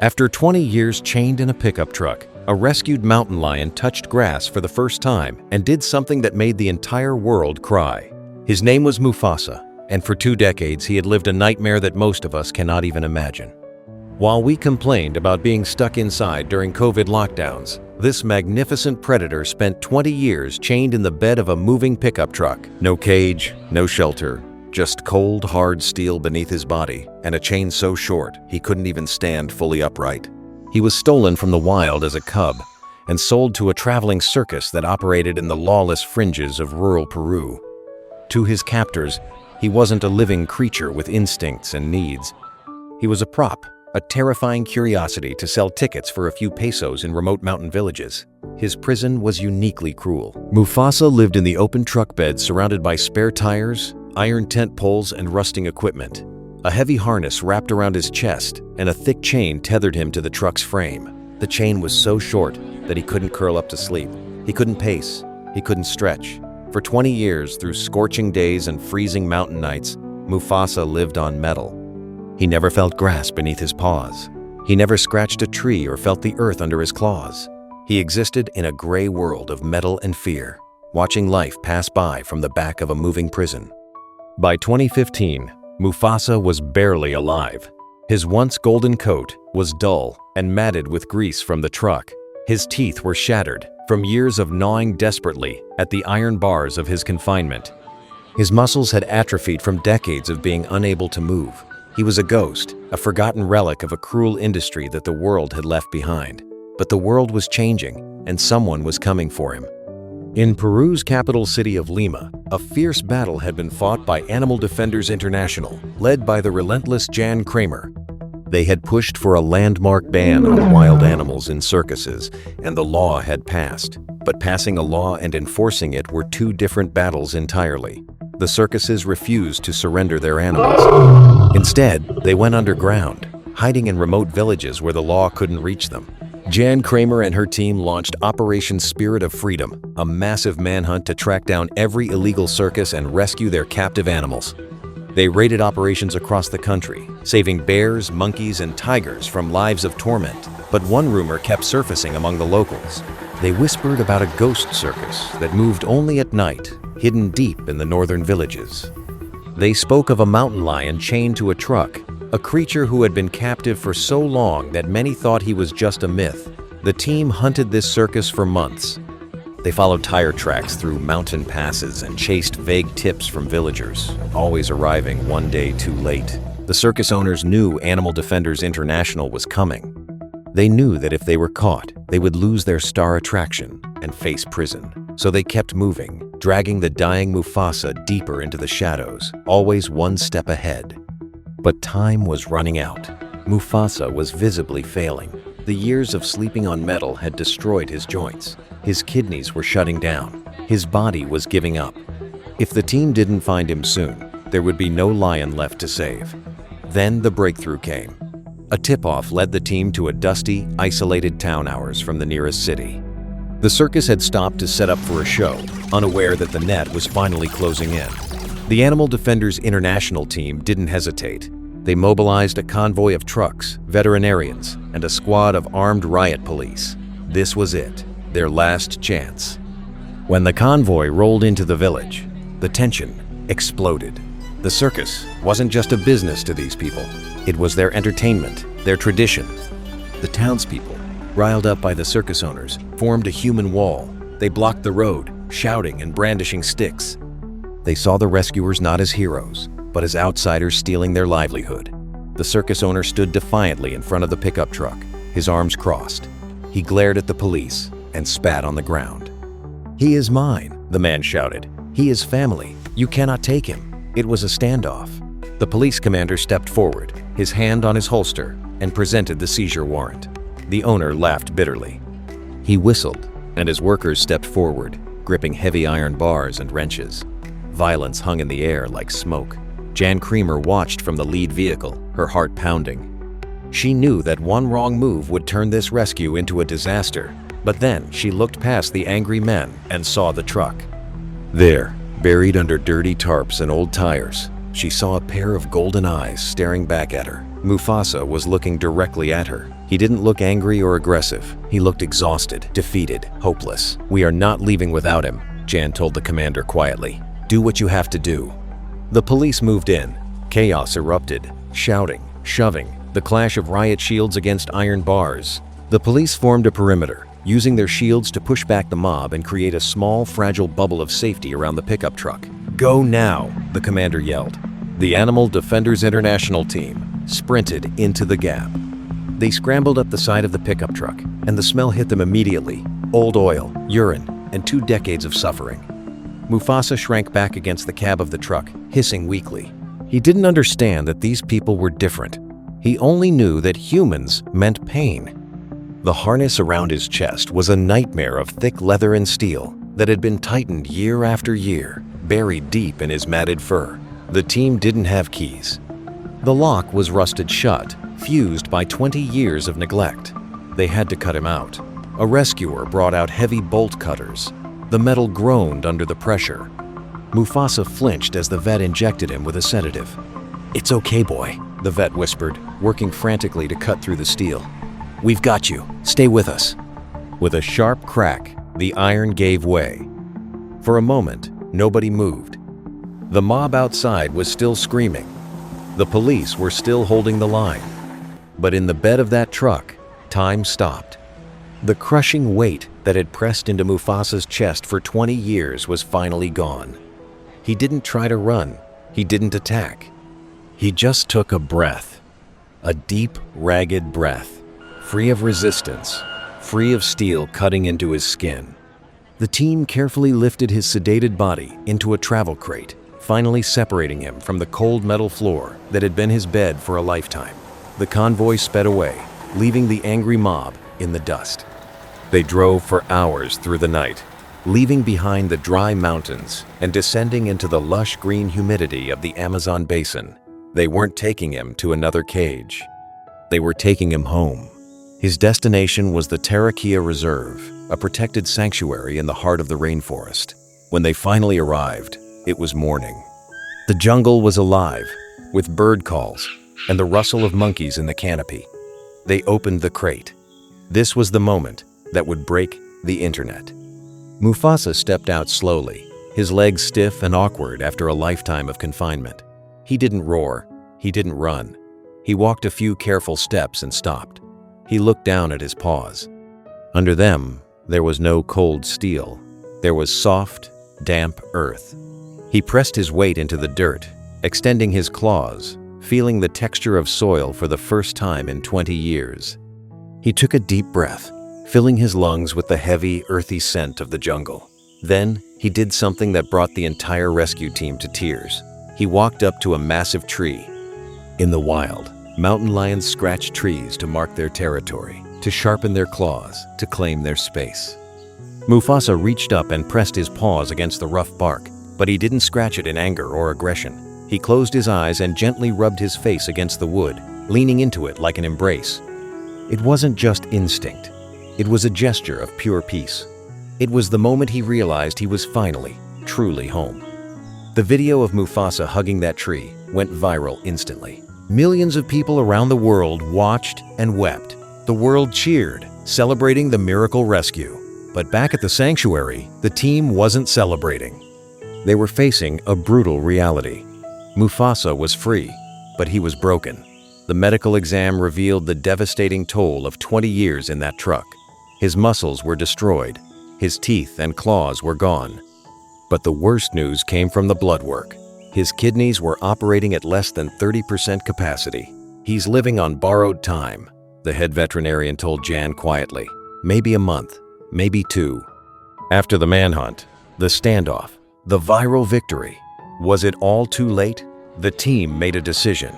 After 20 years chained in a pickup truck, a rescued mountain lion touched grass for the first time and did something that made the entire world cry. His name was Mufasa, and for 2 decades he had lived a nightmare that most of us cannot even imagine. While we complained about being stuck inside during COVID lockdowns, this magnificent predator spent 20 years chained in the bed of a moving pickup truck. No cage, no shelter, just cold, hard steel beneath his body, and a chain so short he couldn't even stand fully upright. He was stolen from the wild as a cub and sold to a traveling circus that operated in the lawless fringes of rural Peru. To his captors, he wasn't a living creature with instincts and needs. He was a prop, a terrifying curiosity to sell tickets for a few pesos in remote mountain villages. His prison was uniquely cruel. Mufasa lived in the open truck bed surrounded by spare tires, iron tent poles, and rusting equipment. A heavy harness wrapped around his chest, and a thick chain tethered him to the truck's frame. The chain was so short that he couldn't curl up to sleep. He couldn't pace. He couldn't stretch. For 20 years, through scorching days and freezing mountain nights, Mufasa lived on metal. He never felt grass beneath his paws. He never scratched a tree or felt the earth under his claws. He existed in a gray world of metal and fear, watching life pass by from the back of a moving prison. By 2015, Mufasa was barely alive. His once golden coat was dull and matted with grease from the truck. His teeth were shattered from years of gnawing desperately at the iron bars of his confinement. His muscles had atrophied from decades of being unable to move. He was a ghost, a forgotten relic of a cruel industry that the world had left behind. But the world was changing, and someone was coming for him. In Peru's capital city of Lima, a fierce battle had been fought by Animal Defenders International, led by the relentless Jan Kramer. They had pushed for a landmark ban on wild animals in circuses, and the law had passed. But passing a law and enforcing it were 2 different battles entirely. The circuses refused to surrender their animals. Instead, they went underground, hiding in remote villages where the law couldn't reach them. Jan Kramer and her team launched Operation Spirit of Freedom, a massive manhunt to track down every illegal circus and rescue their captive animals. They raided operations across the country, saving bears, monkeys, and tigers from lives of torment. But one rumor kept surfacing among the locals. They whispered about a ghost circus that moved only at night, hidden deep in the northern villages. They spoke of a mountain lion chained to a truck, a creature who had been captive for so long that many thought he was just a myth. The team hunted this circus for months. They followed tire tracks through mountain passes and chased vague tips from villagers, always arriving one day too late. The circus owners knew Animal Defenders International was coming. They knew that if they were caught, they would lose their star attraction and face prison. So they kept moving, dragging the dying Mufasa deeper into the shadows, always one step ahead. But time was running out. Mufasa was visibly failing. The years of sleeping on metal had destroyed his joints. His kidneys were shutting down. His body was giving up. If the team didn't find him soon, there would be no lion left to save. Then the breakthrough came. A tip-off led the team to a dusty, isolated town hours from the nearest city. The circus had stopped to set up for a show, unaware that the net was finally closing in. The Animal Defenders International team didn't hesitate. They mobilized a convoy of trucks, veterinarians, and a squad of armed riot police. This was it, their last chance. When the convoy rolled into the village, the tension exploded. The circus wasn't just a business to these people. It was their entertainment, their tradition. The townspeople, riled up by the circus owners, formed a human wall. They blocked the road, shouting and brandishing sticks. They saw the rescuers not as heroes, but as outsiders stealing their livelihood. The circus owner stood defiantly in front of the pickup truck, his arms crossed. He glared at the police and spat on the ground. "He is mine," the man shouted. "He is family. You cannot take him." It was a standoff. The police commander stepped forward, his hand on his holster, and presented the seizure warrant. The owner laughed bitterly. He whistled, and his workers stepped forward, gripping heavy iron bars and wrenches. Violence hung in the air like smoke. Jan Kramer watched from the lead vehicle, her heart pounding. She knew that one wrong move would turn this rescue into a disaster, but then she looked past the angry men and saw the truck. There, buried under dirty tarps and old tires, she saw a pair of golden eyes staring back at her. Mufasa was looking directly at her. He didn't look angry or aggressive. He looked exhausted, defeated, hopeless. "We are not leaving without him," Jan told the commander quietly. "Do what you have to do." The police moved in. Chaos erupted, shouting, shoving, the clash of riot shields against iron bars. The police formed a perimeter, using their shields to push back the mob and create a small, fragile bubble of safety around the pickup truck. "Go now," the commander yelled. The Animal Defenders International team sprinted into the gap. They scrambled up the side of the pickup truck, and the smell hit them immediately. Old oil, urine, and 2 decades of suffering. Mufasa shrank back against the cab of the truck, hissing weakly. He didn't understand that these people were different. He only knew that humans meant pain. The harness around his chest was a nightmare of thick leather and steel that had been tightened year after year, buried deep in his matted fur. The team didn't have keys. The lock was rusted shut, fused by 20 years of neglect. They had to cut him out. A rescuer brought out heavy bolt cutters. The metal groaned under the pressure. Mufasa flinched as the vet injected him with a sedative. "It's okay, boy," the vet whispered, working frantically to cut through the steel. "We've got you. Stay with us." With a sharp crack, the iron gave way. For a moment, nobody moved. The mob outside was still screaming. The police were still holding the line. But in the bed of that truck, time stopped. The crushing weight that had pressed into Mufasa's chest for 20 years was finally gone. He didn't try to run. He didn't attack. He just took a breath. A deep, ragged breath, free of resistance, free of steel cutting into his skin. The team carefully lifted his sedated body into a travel crate, finally separating him from the cold metal floor that had been his bed for a lifetime. The convoy sped away, leaving the angry mob in the dust. They drove for hours through the night, leaving behind the dry mountains and descending into the lush green humidity of the Amazon basin. They weren't taking him to another cage. They were taking him home. His destination was the Tarakia Reserve, a protected sanctuary in the heart of the rainforest. When they finally arrived, it was morning. The jungle was alive, with bird calls and the rustle of monkeys in the canopy. They opened the crate. This was the moment that would break the internet. Mufasa stepped out slowly, his legs stiff and awkward after a lifetime of confinement. He didn't roar. He didn't run. He walked a few careful steps and stopped. He looked down at his paws. Under them, there was no cold steel. There was soft, damp earth. He pressed his weight into the dirt, extending his claws, feeling the texture of soil for the first time in 20 years. He took a deep breath, filling his lungs with the heavy, earthy scent of the jungle. Then, he did something that brought the entire rescue team to tears. He walked up to a massive tree. In the wild, mountain lions scratch trees to mark their territory, to sharpen their claws, to claim their space. Mufasa reached up and pressed his paws against the rough bark, but he didn't scratch it in anger or aggression. He closed his eyes and gently rubbed his face against the wood, leaning into it like an embrace. It wasn't just instinct. It was a gesture of pure peace. It was the moment he realized he was finally, truly home. The video of Mufasa hugging that tree went viral instantly. Millions of people around the world watched and wept. The world cheered, celebrating the miracle rescue. But back at the sanctuary, the team wasn't celebrating. They were facing a brutal reality. Mufasa was free, but he was broken. The medical exam revealed the devastating toll of 20 years in that truck. His muscles were destroyed. His teeth and claws were gone. But the worst news came from the blood work. His kidneys were operating at less than 30% capacity. "He's living on borrowed time," the head veterinarian told Jan quietly. "Maybe a month, maybe 2. After the manhunt, the standoff, the viral victory, was it all too late? The team made a decision.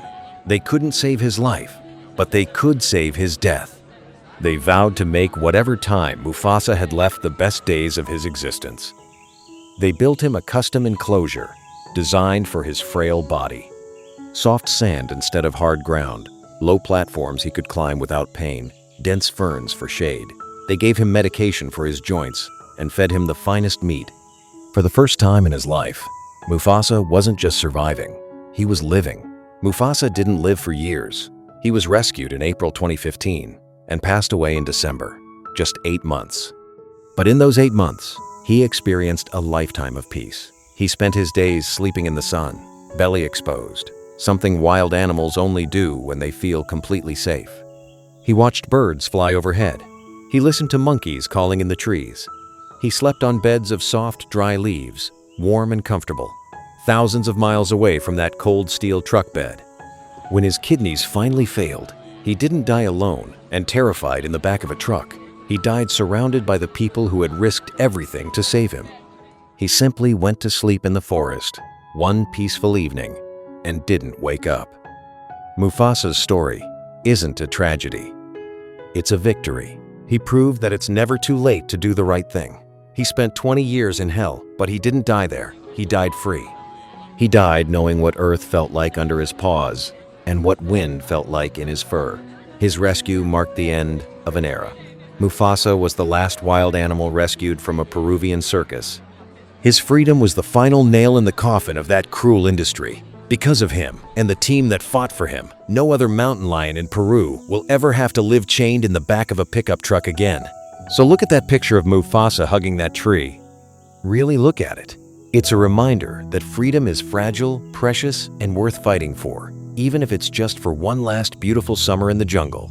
They couldn't save his life, but they could save his death. They vowed to make whatever time Mufasa had left the best days of his existence. They built him a custom enclosure designed for his frail body. Soft sand instead of hard ground, low platforms he could climb without pain, dense ferns for shade. They gave him medication for his joints and fed him the finest meat. For the first time in his life, Mufasa wasn't just surviving, he was living. Mufasa didn't live for years. He was rescued in April 2015 and passed away in December, just 8 months. But in those 8 months, he experienced a lifetime of peace. He spent his days sleeping in the sun, belly exposed, something wild animals only do when they feel completely safe. He watched birds fly overhead. He listened to monkeys calling in the trees. He slept on beds of soft, dry leaves, warm and comfortable, thousands of miles away from that cold steel truck bed. When his kidneys finally failed, he didn't die alone and terrified in the back of a truck. He died surrounded by the people who had risked everything to save him. He simply went to sleep in the forest one peaceful evening and didn't wake up. Mufasa's story isn't a tragedy. It's a victory. He proved that it's never too late to do the right thing. He spent 20 years in hell, but he didn't die there. He died free. He died knowing what earth felt like under his paws and what wind felt like in his fur. His rescue marked the end of an era. Mufasa was the last wild animal rescued from a Peruvian circus. His freedom was the final nail in the coffin of that cruel industry. Because of him and the team that fought for him, no other mountain lion in Peru will ever have to live chained in the back of a pickup truck again. So look at that picture of Mufasa hugging that tree. Really look at it. It's a reminder that freedom is fragile, precious, and worth fighting for, even if it's just for one last beautiful summer in the jungle.